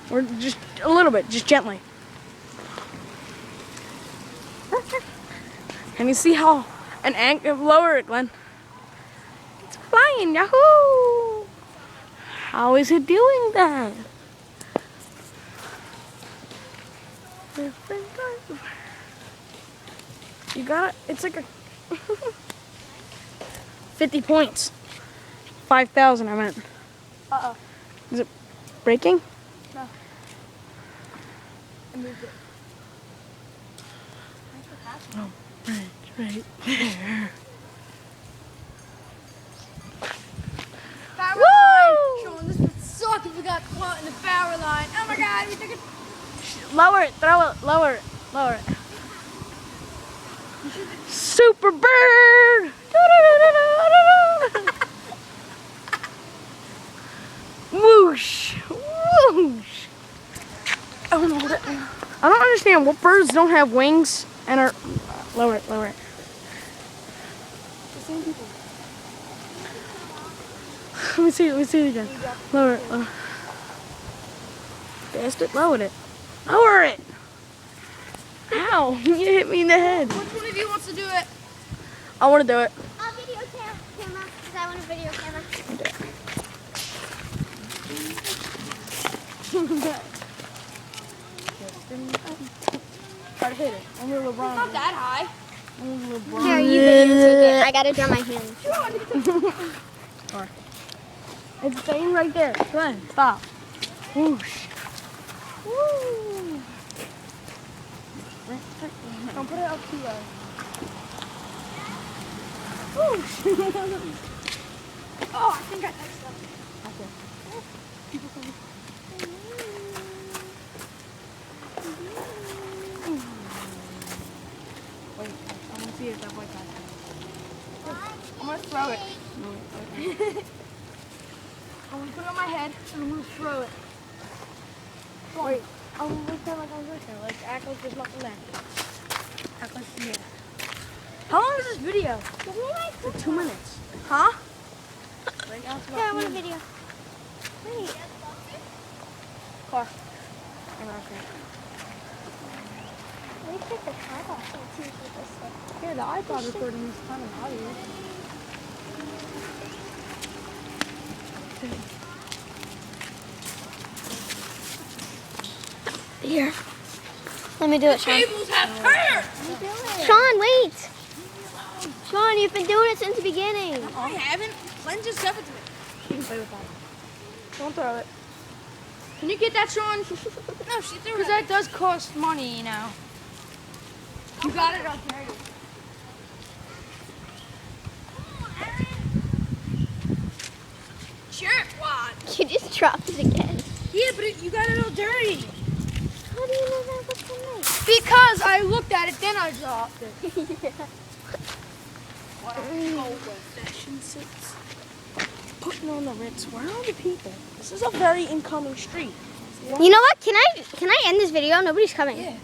Or just a little bit, just gently. And you see how an ant, lower it, Glenn. It's flying, yahoo! How is it doing that? You got it, it's like a 50 points. 5,000 I meant. Uh-oh. Is it breaking? No. I moved it. Oh, right there. Power line! Sean, this would suck if we got caught in the power line. Oh my god, we took it. Lower it, throw it, lower it, lower it. Super bird! Whoosh! Whoosh! Oh no, I don't understand what birds don't have wings and are. Lower it, lower it. The same people. Let me see it again. Lower it, lower it. Fast it, lower it. Lower it! Ow! You hit me in the head. Which one of you wants to do it? I want to do it. Video camera, because I want a video camera. Try to hit it. Only LeBron. Not that high. Only LeBron. Here, you videotape it. I gotta draw my hand. It's staying right there. Go ahead. Stop. Whoosh. Woo. Don't put it up too low. Whoosh. Oh, I think I touched something. Wait, I want to see if that boy got I'm gonna throw it. I'm gonna put it on my head and I'm gonna throw it. Wait, I'm gonna pretend like I'm listening. Like, act like there's nothing there. Act like, yeah. How long is this video? Give me my For 2 minutes. Huh? Right now it's Yeah, I about want a 2 minutes. video. Wait. Car. Okay. Let me take the car off and see what this is. Yeah, the iPod recording is kind of audio. Here. Let me do it, Sean. Tables have turned! Sean, wait! Sean, you've been doing it since the beginning. I haven't. Glenn just gave it to me. You can play with that. Don't throw it. Can you get that, Sean? No, she threw it. Because that does cost money, you know. You got it up there. Jerkwad. You just dropped it again. Yeah, but you got it all dirty. How do you know that was so nice? Because I looked at it, then I dropped it. What a Fashion suits. Putting on the Ritz. Where are the people? This is a very incoming street. You know what? Can I end this video? Nobody's coming. Yeah.